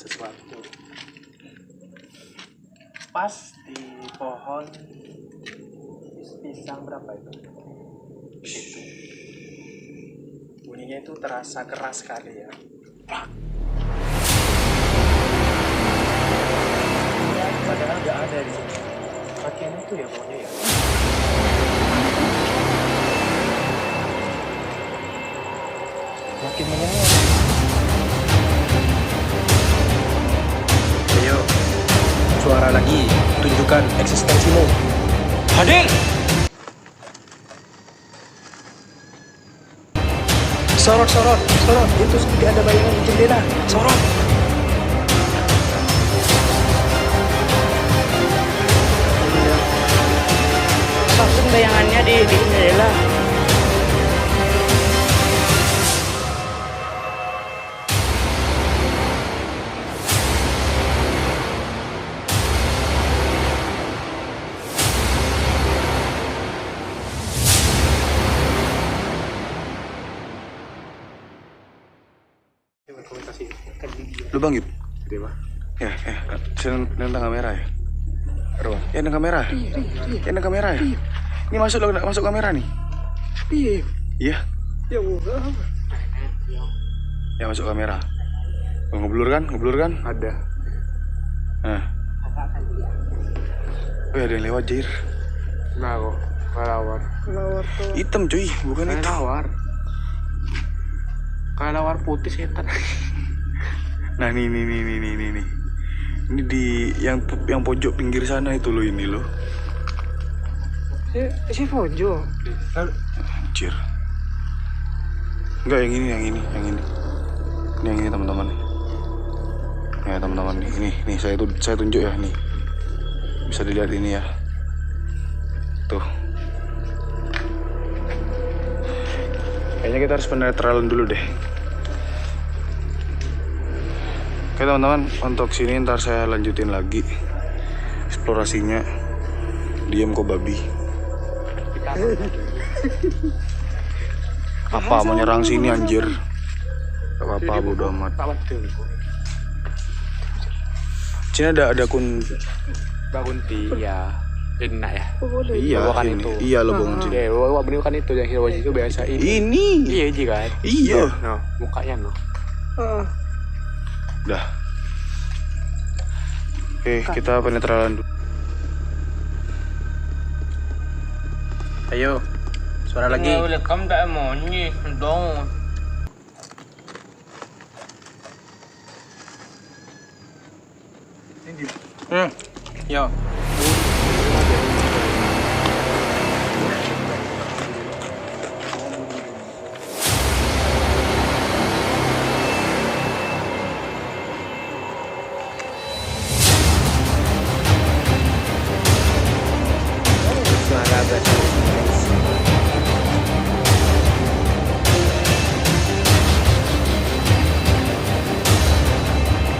sesuatu. Pas di pohon pisang berapa itu? Itu. Bunyinya itu terasa keras sekali ya. Padahal nggak ada di sini. Makin itu ya pokoknya ya. Makin menyengat. Ayo, suara lagi, tunjukkan eksistensimu. Hadir! Sorot, sorot, sorot. Itu seperti ada bayangan di jendela. Sorot. Maksud bayangannya di jendela. Lu bang Yud? Gede pak. Ya, nentang kamera ya? Aduh, ya nentang kamera. Ya nentang kamera ya? Ini masuk kamera nih. Iya. Ya udah. Ya masuk kamera. Oh, ngeblur kan? Ada. Nah. Oh, ada yang lewat Jair. Nah kok. Kelawar. Kelawar tuh. Hitam cuy, bukan itu. Kelawar. Kelawar putih setan. Nah nih. Ini di yang pojok pinggir sana itu loh ini loh. Si pojok. Anjir. Enggak yang ini. Ini yang ini teman-teman. Ya teman-teman nih saya tunjuk ya nih. Bisa dilihat ini ya. Tuh. Kayaknya kita harus penetralan dulu deh. Oke teman-teman, untuk sini ntar saya lanjutin lagi eksplorasinya. Diam kok babi. Apa mau nyerang sini anjir? Gak apa-apa bodo amat. Sini ada Bagunti ya. Enak ya. Iya Bawakan ini. itu. Iya lo bangun sini. Ya, bawa bener kan itu yang Hiroshi itu biasa ini. Ini. Iya Ji kan? Iya. No, mukanya no. Dah. Oke, kita penetralan dulu. Ayo, suara lagi. Welcome tak monyi dong. Yo.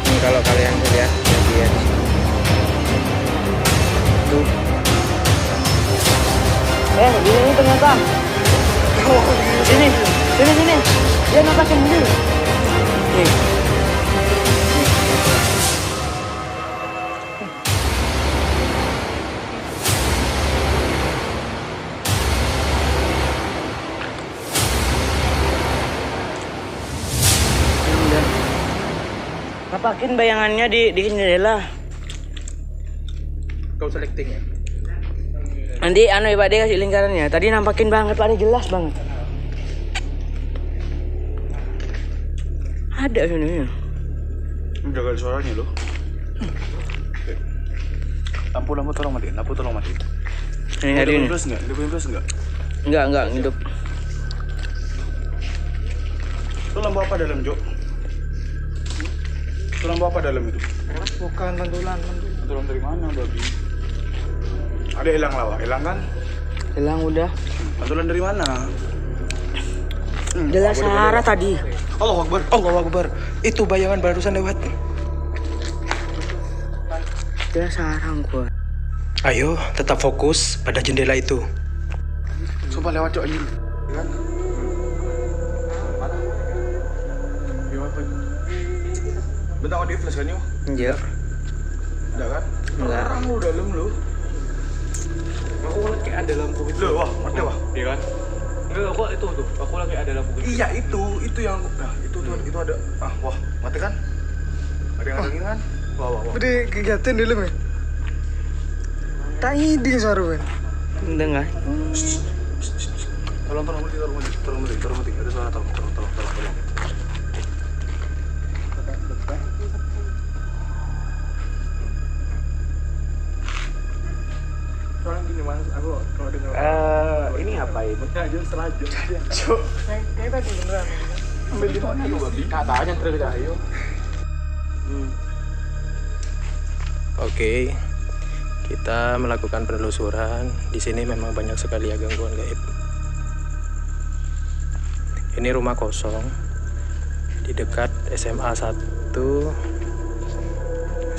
Ini kalau kalian lihat bagian tuh. Ini ternyata. Sini. Dia nampakin dulu. Nih. Nampakin bayangannya di jendela. Kau selecting ya? Nanti ya Pak De kasih lingkarannya. Tadi nampakin banget Pak De, jelas banget. Ada sebenarnya. Jaga suaranya loh. Lampu tolong matiin. Ini ada ini. Plus enggak? Enggak hidup. Itu lampu apa dalam, Jok? Itu lampu apa dalam itu? Bukan pantulan. Pantulan dari mana, babi? Ada hilang lawa, hilang kan? Hilang udah. Pantulan dari mana? Jelas Sahara tadi. Allahu Akbar. Itu bayangan barusan lewat. Jelas Sahara gua. Ayo, tetap fokus pada jendela itu. Sumpah lewat, Cok, anjing. Kan? Bentar kau di flash kan yuk? Iya. Enggak kan? Enggak. Orang lu dalam lu. Aku lagi ada lampu itu. Loh, wah, mati wah. Iya kan? Enggak, aku itu tuh. Aku lagi ada lampu itu. Iya itu yang nah itu tuh itu ada wah mati kan? Ada yang angin kan? Wah. Udah kegiatan dulu men. Tak hiding suara men. Dengar. Tolong mati. Ada suara tolong. Soalnya gini mas, aku kalau dengar Ini ngapain? aja selajut. Cuk, kayak tadi beneran. Ambil di mana lu babi? Katanya terus ayo. Oke, kita melakukan penelusuran. Di sini memang banyak sekali ya gangguan gaib. Ini rumah kosong di dekat SMA 1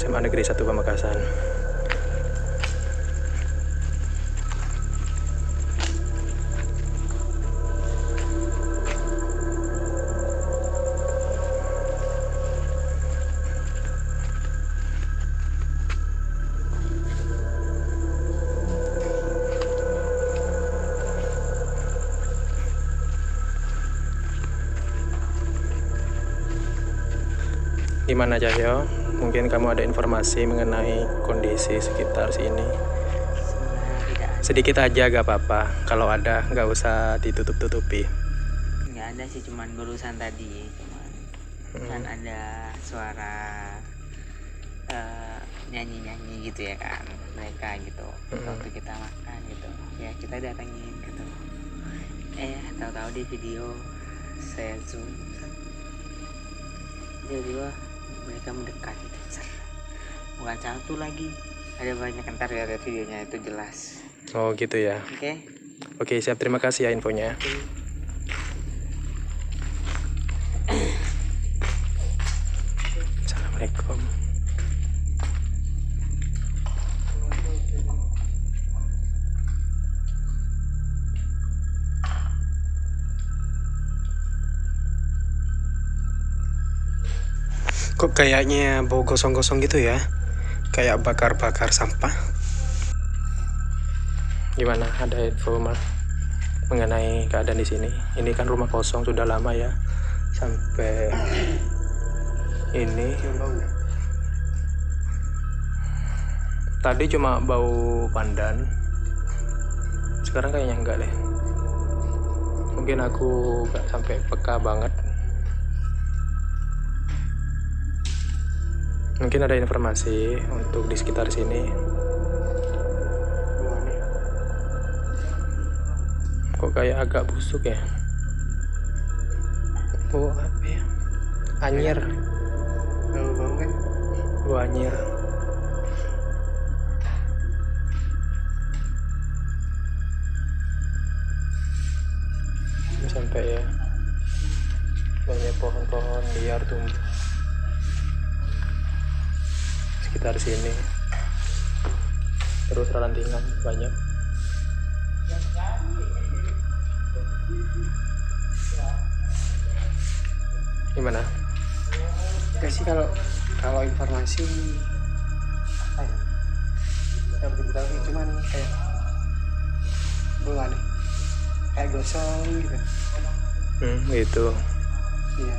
SMA Negeri 1 Pamekasan. Gimana Cahyo? Mungkin kamu ada informasi mengenai kondisi sekitar sini? Sedikit aja gak apa-apa. Kalau ada nggak usah ditutup-tutupi. Nggak ada sih, cuman barusan tadi kan ada suara nyanyi-nyanyi gitu ya kan, mereka gitu waktu kita makan gitu ya, kita datangin gitu. Tahu-tahu di video saya zoom tiba-tiba mereka mendekat gitu. Bukan satu lagi, ada banyak, ntar lihat videonya itu jelas. Oh gitu ya. Oke, siap, terima kasih ya infonya. Assalamualaikum. Kok kayaknya bau gosong-gosong gitu ya? Kayak bakar-bakar sampah. Gimana? Ada info mengenai keadaan di sini? Ini kan rumah kosong sudah lama ya. Sampai ini tadi cuma bau pandan. Sekarang kayaknya enggak deh. Mungkin aku gak sampai peka banget. Mungkin ada informasi untuk di sekitar sini. Kok kayak agak busuk ya? Bau apa ya? Anyir. Bau kan? Bau anyir. Ini sampai ya banyak pohon-pohon liar tumbuh sekitar sini, terus rantingan banyak. Gimana? Gak sih kalau informasi nggak begitu tahu sih, cuman kayak bau aneh, kayak gosong gitu. Gitu. Iya,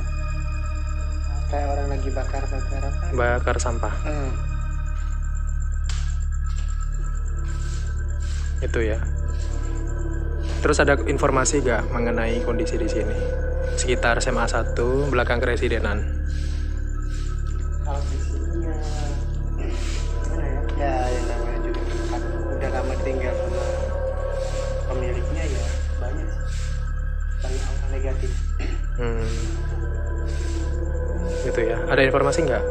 kayak orang lagi bakar apa? Bakar sampah. Itu ya. Terus ada informasi gak mengenai kondisi di sini? Sekitar SMA 1 belakang Keresidenan. Kalau di sini ya gimana ya? Ya yang namanya juga kan udah lama tinggal sama pemiliknya ya, banyak sih, banyak hal negatif. Gitu ya. Ada informasi nggak?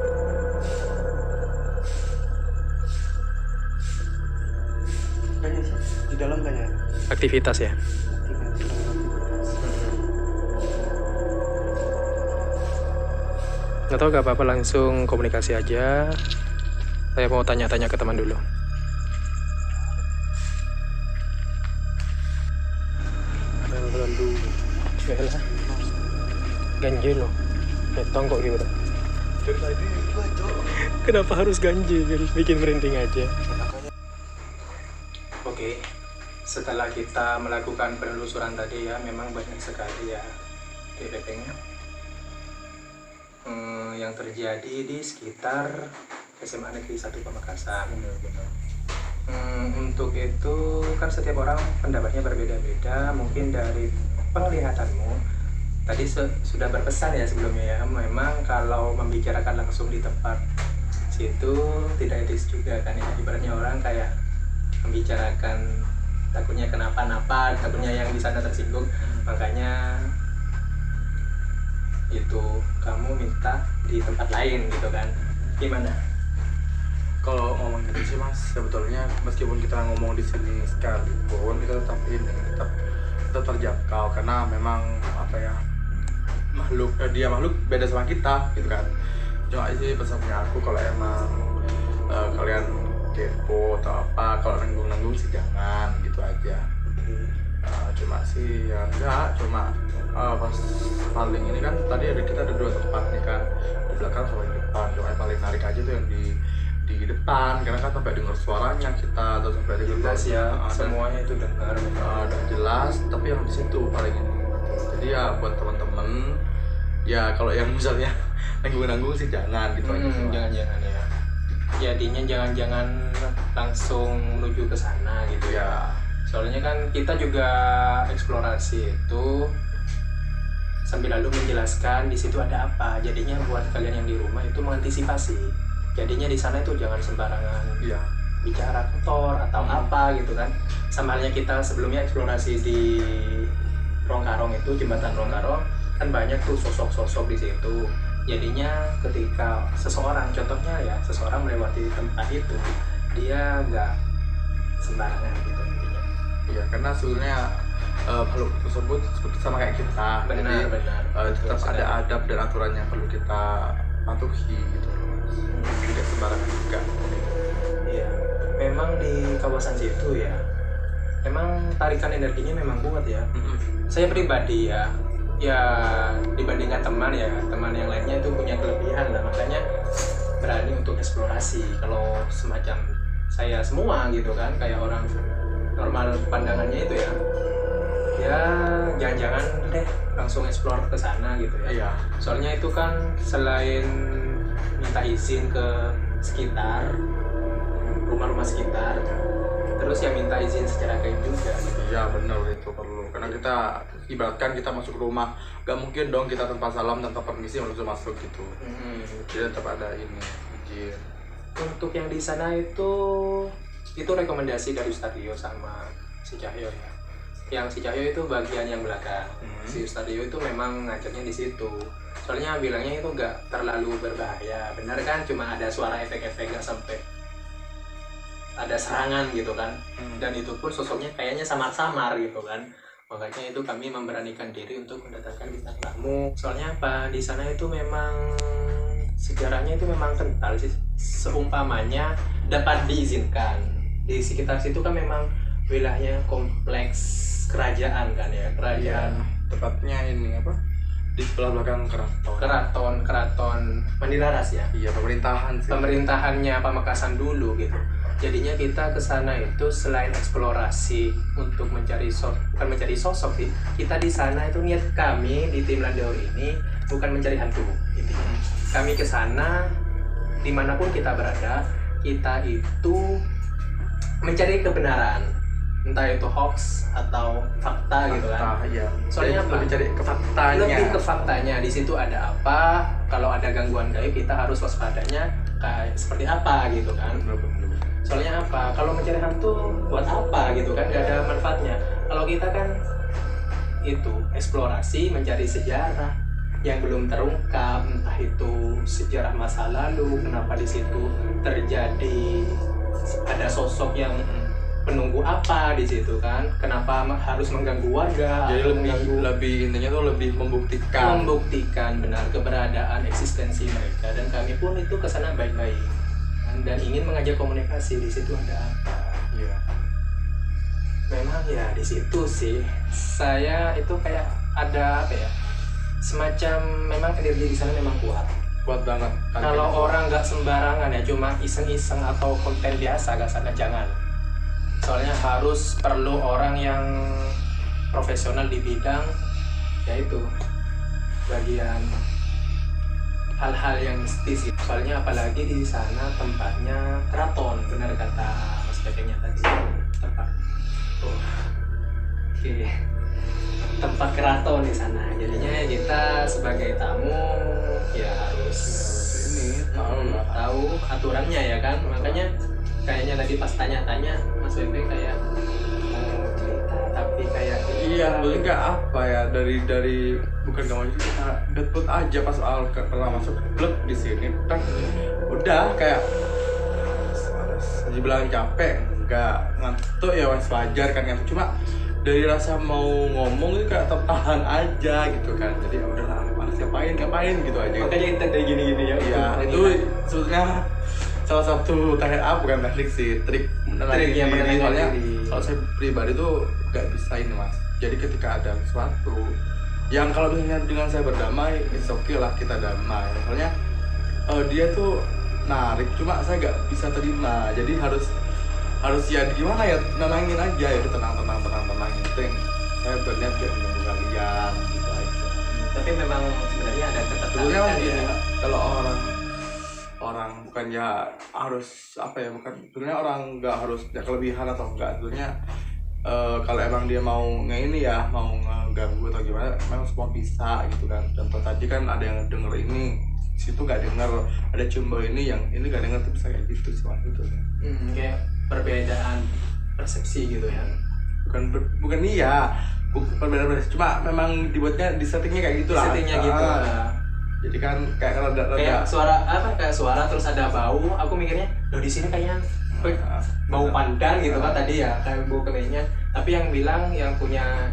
Banyak sih, di dalam banyak Aktivitas ya. Nggak tahu, gak apa-apa, langsung komunikasi aja. Saya mau tanya-tanya ke teman dulu. Yalah, ganjil loh. Betong kok gitu. Dari tadi gue cok. Kenapa harus ganjil? Bikin merinding aja. Oke, setelah kita melakukan penelusuran tadi ya, memang banyak sekali ya DPP-nya yang terjadi di sekitar SMA Negeri 1 Pamekasan. Untuk itu kan setiap orang pendapatnya berbeda-beda. Mungkin dari penglihatanmu tadi sudah berpesan ya sebelumnya ya, memang kalau membicarakan langsung di tempat situ tidak etis juga kan ya. Ibaratnya orang kayak membicarakan takutnya kenapa-napa, takutnya yang di sana tersinggung. Makanya itu kamu minta di tempat lain gitu kan. Gimana? Kalau ngomong gitu sih mas, sebetulnya meskipun kita ngomong di sini sekalipun kita tetap terjangkau karena memang apa ya, dia makhluk beda sama kita gitu kan. Cuma sih pesannya aku kalau emang kalian kepo atau apa, kalau nanggung sih jangan gitu aja. Cuma sih ya enggak, cuma pas paling ini kan tadi kita ada 2 tempat nih kan, di belakang sama di depan. Cuma yang paling menarik aja tuh yang di depan, karena kan sampai dengar suaranya kita, atau sampai dengar Jelas ya, semuanya itu dengar. udah jelas, tapi yang di situ paling ini. Jadi ya buat teman-teman ya kalau yang misalnya nanggung sih jangan gitu aja. Jangan-jangan ya. Jadinya jangan langsung menuju ke sana gitu ya. Soalnya kan kita juga eksplorasi itu sambil lalu menjelaskan di situ ada apa. Jadinya buat kalian yang di rumah itu mengantisipasi. Jadinya di sana itu jangan sembarangan bicara kotor atau apa gitu kan. Sama halnya kita sebelumnya eksplorasi di Rongkarong itu, jembatan Rongkarong kan banyak tuh sosok-sosok di situ. Jadinya ketika seseorang, contohnya ya seseorang melewati tempat itu, dia nggak sembarangan gitu intinya. Iya, karena sebenarnya makhluk tersebut seperti sama kayak kita. Benar. Tetap ada adab dan aturan yang perlu kita patuhi gitu. Tidak sembarangan juga. Iya, memang di kawasan situ ya, memang tarikan energinya memang kuat ya. Saya pribadi ya dibandingkan teman yang lainnya itu punya kelebihan lah, makanya berani untuk eksplorasi. Kalau semacam saya semua gitu kan, kayak orang normal pandangannya itu ya jangan-jangan deh langsung explore ke sana gitu ya. Iya. Soalnya itu kan selain minta izin ke sekitar, rumah-rumah sekitar, terus yang minta izin secara gaib juga gitu. Iya benar, itu perlu, karena kita ibaratkan kita masuk rumah, gak mungkin dong kita tanpa salam, tanpa permisi langsung masuk gitu. Jadi tetap ada ini izin. Untuk yang di sana itu rekomendasi dari Ustadz Rio sama si Cahyo ya. Yang si Cahyo itu bagian yang belakang. Si Ustadz Rio itu memang ngajarnya di situ. Soalnya bilangnya itu gak terlalu berbahaya. Benar kan, cuma ada suara efek-efek, gak sampai ada serangan gitu kan. Dan itu pun sosoknya kayaknya samar-samar gitu kan. Makanya itu kami memberanikan diri untuk mendatangkan bintang tamu. Soalnya apa, di sana itu memang sejarahnya itu memang kental sih. Seumpamanya dapat diizinkan. Di sekitar situ kan memang wilayahnya kompleks kerajaan kan ya, kerajaan. Tepatnya ini apa? Di sebelah belakang keraton Mandiraras ya. Iya, pemerintahan sih. Pemerintahannya Pamekasan dulu gitu. Jadinya kita ke sana itu selain eksplorasi untuk bukan mencari sosok sih. Kita di sana itu niat kami di tim Landau ini bukan mencari hantu intinya. Kami ke sana dimanapun kita berada, kita itu mencari kebenaran, entah itu hoax atau fakta gitu kan. Iya. Soalnya apa? Lebih cari ke faktanya. Lebih ke faktanya, di situ ada apa, kalau ada gangguan gaib kita harus waspadanya kayak seperti apa gitu kan. Soalnya apa? Kalau mencari hantu buat apa gitu kan? Gak ada manfaatnya. Kalau kita kan itu eksplorasi, mencari sejarah yang belum terungkap, entah itu sejarah masa lalu, kenapa di situ terjadi, ada sosok yang penunggu apa di situ kan? Kenapa harus mengganggu warga? Jadi lebih intinya tuh lebih membuktikan benar keberadaan eksistensi mereka, dan kami pun itu kesana baik-baik dan ingin mengajak komunikasi di situ ada apa. Iya. Memang ya di situ sih saya itu kayak ada apa ya, semacam memang energi di sana memang kuat. kuat banget. Kalau orang nggak sembarangan ya, cuma iseng-iseng atau konten biasa, gak sana jangan. Soalnya harus perlu orang yang profesional di bidang, yaitu bagian hal-hal yang mistis. Soalnya apalagi di sana tempatnya keraton, benar kata Mas Pepengnya tadi. Tempat, oke, tempat keraton di sana. Jadinya kita sebagai tamu ya harus tahu aturannya ya kan. Makanya kayaknya tadi pas tanya-tanya Mas Bebe kayak mau cerita tapi kayak iya, sebenarnya kayak apa ya, dari bukan gak mau cerita, debut aja pas awal pernah masuk klub di sini kan udah kayak dibilang capek enggak, ngantuk ya wajar kan, ngantuk cuma dari rasa mau ngomong itu kayak tertahan aja gitu kan. Jadi ya udahlah, malas ngapain gitu aja. makanya kita kayak gini-gini ya. Iya, itu sebetulnya salah satu teknik bukan teknik sih, trik yang diri. menenangkan Soalnya diri. kalau saya pribadi tuh nggak bisa ini mas. Jadi ketika ada sesuatu yang kalau misalnya dengan saya berdamai, it's okay lah kita damai. Soalnya dia tuh narik, cuma saya nggak bisa terima. Jadi harus ya gimana ya, tenangin aja ya, tenang itu yang saya berniat gak mengganggu kalian gitu aja. Tapi memang sebenarnya ada Sebenarnya ketertarikan gini, ya. kalau orang bukan ya harus apa ya, bukan sebenarnya orang nggak harus ya kelebihan atau enggak, sebenarnya kalau emang dia mau ini ya, mau ngeganggu atau gimana, memang semua bisa gitu kan. Contoh tadi kan ada yang denger ini, situ nggak denger, ada cumbo ini yang ini nggak denger, tuh bisa kayak gitu sih mas itu. Kayak perbedaan persepsi gitu ya. Bukan iya, perbedaan cuma memang dibuatnya di settingnya kayak gitu lah. Settingnya gitu. Jadi kan kayak rada Kayak suara apa? Kayak suara terus ada bau. Aku mikirnya, loh di sini kayaknya bau pandan gitu kan tadi ya, kayak bau kemennya. Tapi yang bilang yang punya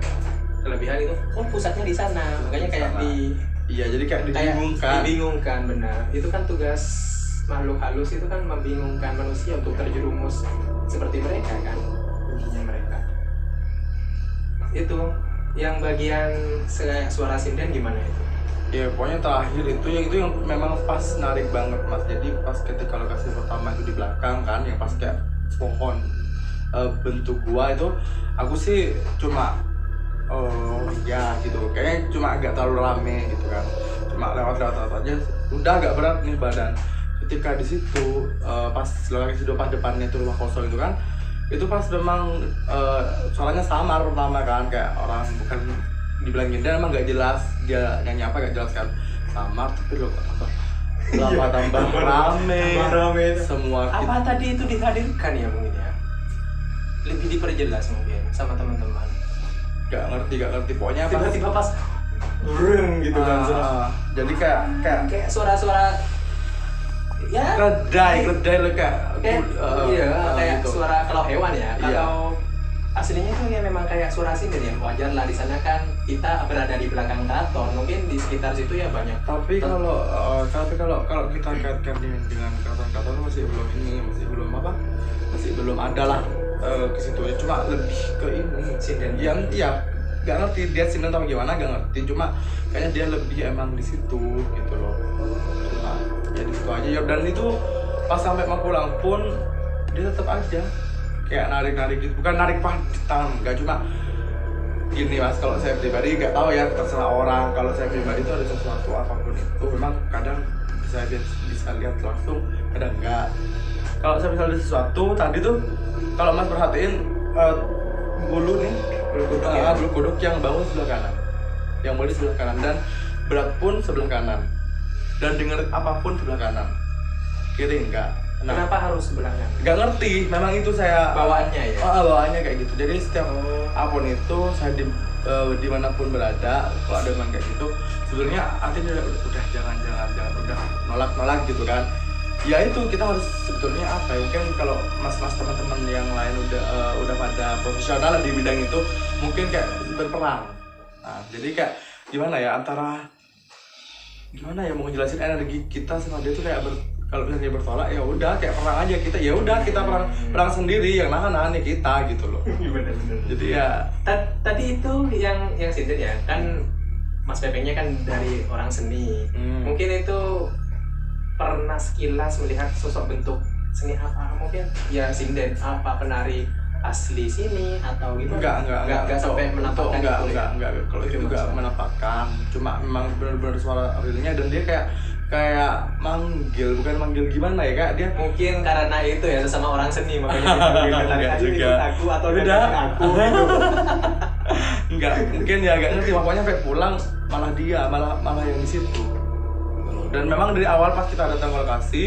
kelebihan itu, oh pusatnya di sana. Makanya kayak iya, jadi kayak dibingungkan benar. Itu kan tugas makhluk halus, itu kan membingungkan manusia untuk terjerumus seperti mereka kan, intinya mereka. Itu yang bagian suara sinden gimana itu? Ya pokoknya terakhir itu yang memang pas narik banget mas. Jadi pas ketika lokasi pertama itu di belakang kan, yang pas kayak pohon bentuk gua itu, aku sih cuma ya gitu, kayaknya cuma agak terlalu rame gitu kan, cuma lewat aja udah agak berat nih badan. Ketika di situ pas lokasi depannya itu rumah kosong itu kan, itu pas memang suaranya samar pertama kan, kayak orang bukan dibilang genda, emang nggak jelas dia nyanyi apa, nggak jelas kan, samar tapi lo tambah rame semua apa tadi itu dihadirkan ya mungkin ya, lebih diperjelas mungkin sama teman-teman. nggak ngerti pokoknya apa Tiba-tiba pas breng gitu kan, jadi kayak suara-suara ya keledai lo kayak kayak gitu. suara kalau hewan ya. Iya. Kalau aslinya itu ya memang kayak suara sinden ya, wajar lah. Di sana kan kita berada di belakang keraton, mungkin di sekitar situ ya banyak. Tapi kalau kita kaitkan dengan keraton masih belum ada lah ke situ ya, cuma lebih ke ini Sinden. yang iya nggak ngerti dia sinden atau gimana, nggak ngerti, cuma kayaknya dia lebih emang di situ gitu loh. Cuma ya di situ aja ya, dan itu pas sampai mau pulang pun dia tetap aja kayak narik gitu, bukan narik di tangan, nggak, cuma gini mas. Kalau saya pribadi nggak tahu ya, terserah orang. Kalau saya pribadi itu ada sesuatu apapun itu memang kadang bisa lihat langsung, kadang enggak. Kalau saya misalnya ada sesuatu tadi tuh, kalau mas perhatiin bulu kuduk yang bangun sebelah kanan, yang mulai sebelah kanan, dan berat pun sebelah kanan, dan denger apapun sebelah kanan, kiri enggak. Kenapa harus sebelah kanan? Nggak ngerti, memang itu saya Bawaannya ya? Bawaannya kayak gitu. Jadi setiap apapun itu saya dimanapun berada, kalau ada memang kayak gitu, sebenarnya artinya udah jangan udah nolak gitu kan. Ya itu kita harus sebetulnya apa ya, mungkin kalau mas-mas teman-teman yang lain udah pada profesional di bidang itu, mungkin kayak berperang. Nah, jadi kayak gimana ya, antara gimana ya mau ngejelasin energi kita sama dia tuh kayak kalau misalnya dia bertolak ya udah kayak perang aja kita, ya udah kita perang sendiri, yang nahan ya kita gitu loh. Bener-bener. Jadi ya Tadi itu yang sinden ya kan, Mas Pepengnya kan dari orang seni. Mungkin itu pernah sekilas melihat sosok bentuk seni apa mungkin ya sinden apa penari asli sini atau gitu? Enggak sampai menampakkan enggak. Kalau itu enggak menampakkan, cuma memang benar-benar suara realnya dan dia kayak manggil, bukan manggil gimana ya, kayak dia mungkin karena itu ya sesama orang seni makanya dia juga aku atau udah aku gitu. Enggak, mungkin ya agak ngerti, pokoknya sampai pulang malah yang di situ. Dan memang dari awal pas kita datang ke lokasi,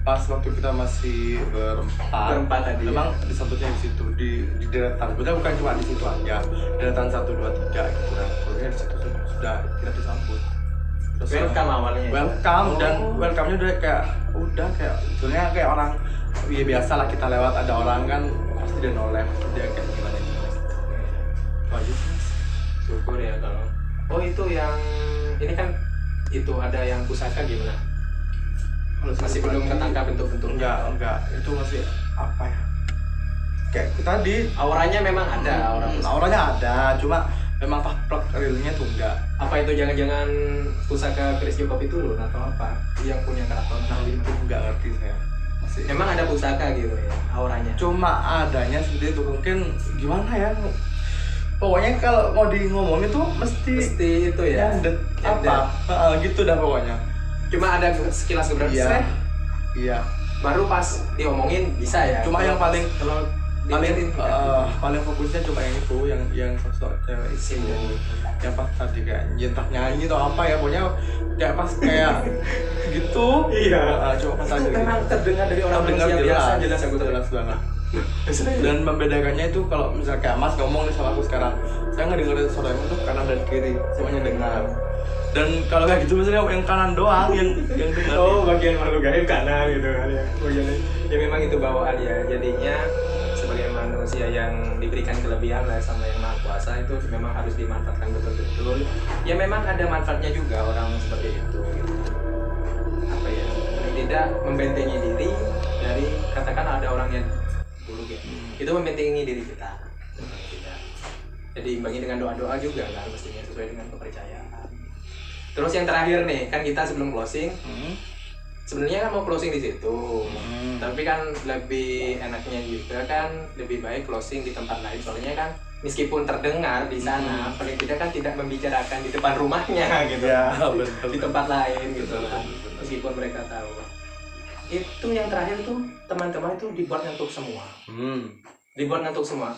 pas waktu kita masih berempat tadi memang disambutnya di situ di deretan, bukan cuma di situ aja, deretan 1, 2, 3 gitu kan. Soalnya di situ sudah kita disambut. Terus welcome awalnya. Dan welcome-nya udah kayak sebenarnya kayak orang ya biasa lah, kita lewat ada orang kan pasti dia noleh, dia kayak gimana. Wajib syukur ya kalau. Oh itu yang ini kan itu ada yang pusaka gimana? Masih belum ketangkap bentuk-bentuknya. Enggak, itu masih apa ya? Kayak tadi auranya memang ada, auranya ada, cuma memang plug realnya tuh enggak. Apa itu jangan-jangan pusaka Chris Jacob itu loh atau apa? Yang punya keraton itu enggak ngerti saya. Masih. Emang ada pusaka gitu ya auranya? Cuma adanya seperti itu, mungkin gimana ya? Pokoknya kalau mau ngomongin tuh mesti itu ya. Gitu dah pokoknya. Cuma ada sekilas beberapa Iya. Baru pas diomongin bisa ya. Cuma yang paling paling fokusnya cuma yang itu, yang sosok cewek itu. Yang pas tadi kayak nyentak nyanyi atau apa ya, pokoknya kayak pas kayak gitu. Iya. Cuma pas tadi. Memang terdengar dari orang biasa, jelas banget. Dan membedakannya itu kalau misalnya kayak Mas ngomong nih sama aku sekarang, saya nggak dengerin suara itu kanan dan kiri, semuanya dengar. Dan kalau kayak gitu misalnya yang kanan doang yang dengar. Oh, bagian makhluk gaib kanan gitu kan ya. Ya memang itu bawaan ya. Jadinya sebagai manusia yang diberikan kelebihan lah sama yang Maha Kuasa itu memang harus dimanfaatkan betul-betul. Ya memang ada manfaatnya juga orang seperti itu gitu. Apa ya? Tidak membentengi diri dari katakan ada orang yang buruk ya. Itu membentengi diri kita. Jadi imbangi dengan doa-doa juga kan mestinya sesuai dengan kepercayaan. Terus yang terakhir nih, kan kita sebelum closing, sebenarnya kan mau closing di situ, tapi kan lebih enaknya juga kan lebih baik closing di tempat lain, soalnya kan meskipun terdengar di sana, paling tidak kan tidak membicarakan di depan rumahnya gitu, ya, betul. Di tempat lain gitu kan, meskipun mereka tahu. Itu yang terakhir tuh teman-teman itu dibuat ngantuk semua, dibuat ngantuk semua.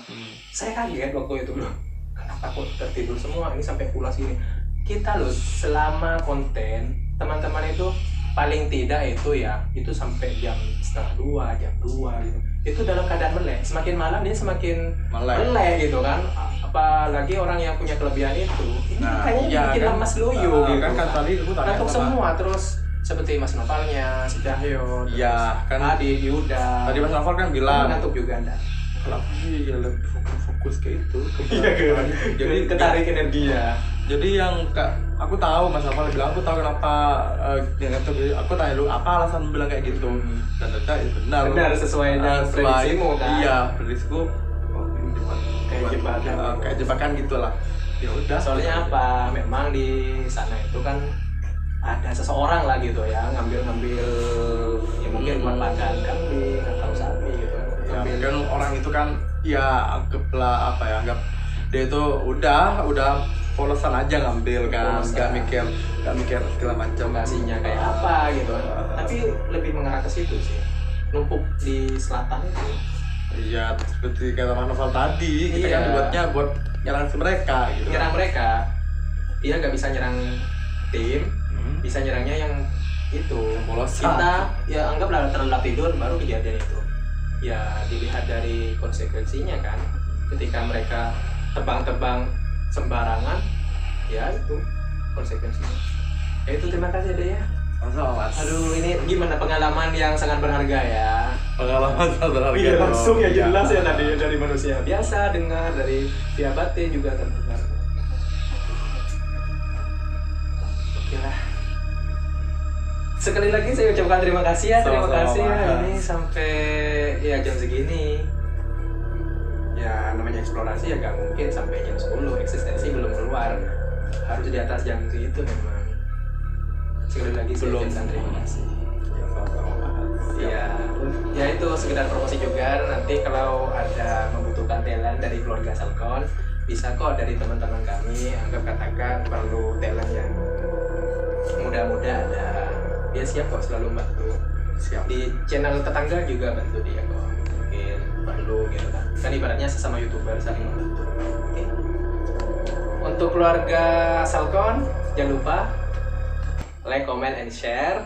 Saya kaget waktu itu loh, kenapa kok tertidur semua ini sampai pulas ini. Kita loh selama konten teman-teman itu paling tidak itu ya itu sampai jam 1:30, jam 2 gitu. Itu dalam keadaan melek. Semakin malam dia semakin melek gitu kan. Apalagi orang yang punya kelebihan itu. Ini kayaknya bikin lemas loyo gitu. Kan tadi aku tanya ngantuk semua terus seperti Mas Novalnya, si Cahyo, iya kan Adi, Yuda. Tadi Mas Noval kan bilang ngantuk juga Anda. Kalau aku ya lebih fokus ke itu. Jadi ketarik energinya. Jadi yang aku tahu Mas Noval bilang, aku tahu kenapa aku tanya dulu apa alasan bilang kayak gitu. Dan ternyata itu benar sesuai dengan prediksimu kan. Iya, prediksiku kayak jebakan gitulah. Ya udah, soalnya apa? Memang di sana itu kan ada seseorang lah gitu ya ngambil ya mungkin buat makan kambing atau sapi gitu. Ya, mungkin orang itu kan ya anggaplah apa ya, anggap dia itu udah polosan aja ngambil kan, nggak mikir segala macam lokasinya kayak apa gitu. Tapi lebih mengarah ke situ sih, numpuk di selatan itu. Iya, seperti kata Mas Noval tadi, kita kan dibuatnya buat nyerang mereka gitu. Nyerang mereka, dia nggak bisa nyerang tim, bisa nyerangnya yang itu. Polosan. Kita ya anggaplah terlelap tidur baru kejadian itu. Ya dilihat dari konsekuensinya kan, ketika mereka tebang-tebang sembarangan, ya itu konsekuensinya. Ya itu, terima kasih deh ya. Mas. Aduh, ini gimana pengalaman yang sangat berharga ya. Pengalaman sangat berharga. Iya, langsung ya jelas ya tadi dari manusia biasa dengar, dari via batin juga terdengar. Oke lah. Sekali lagi saya ucapkan terima kasih ya, terima kasih ya. Ini sampai ya jam segini. Ya namanya eksplorasi ya gak mungkin sampai jam 10, eksistensi belum keluar, harus di atas jam segitu memang. Sekali lagi saya ucapkan terima kasih. sama-sama Mas. Ya itu sekedar promosi juga. Nanti kalau ada membutuhkan talent dari keluarga Salcon, bisa kok dari teman-teman kami. Anggap katakan perlu talent yang muda-muda ada, dia siap kok selalu bantu. Siap. Di channel tetangga juga bantu dia kok, mungkin perlu gitu kan ibaratnya sesama youtuber saling membantu. Oke. Untuk keluarga Salcon jangan lupa like, comment, and share.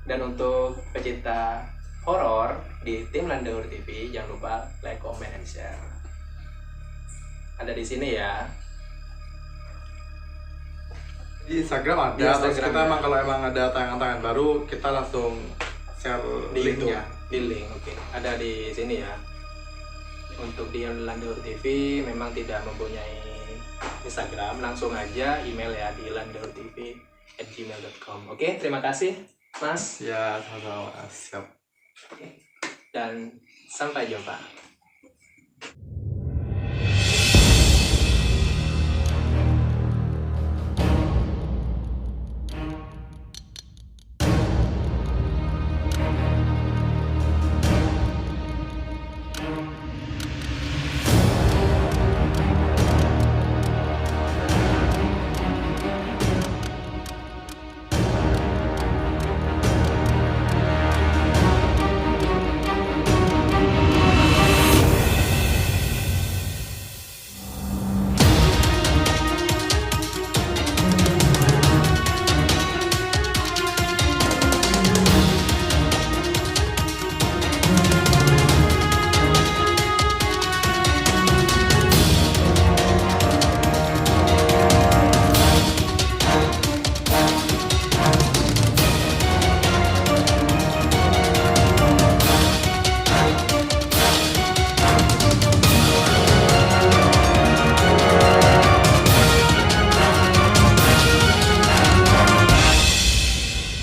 Dan untuk pecinta horor di tim Landaur TV jangan lupa like, comment, and share. Ada di sini ya. Di Instagram ada, Di Instagram terus kita ya. emang kalau emang ada tayangan-tayangan baru kita langsung share Di YouTube, linknya. di link, oke. Ada di sini ya. Untuk di Landaur TV memang tidak mempunyai Instagram, langsung aja email ya di landaurtv@gmail.com. Oke, terima kasih Mas Ya, sama-sama Mas. Siap. dan sampai jumpa.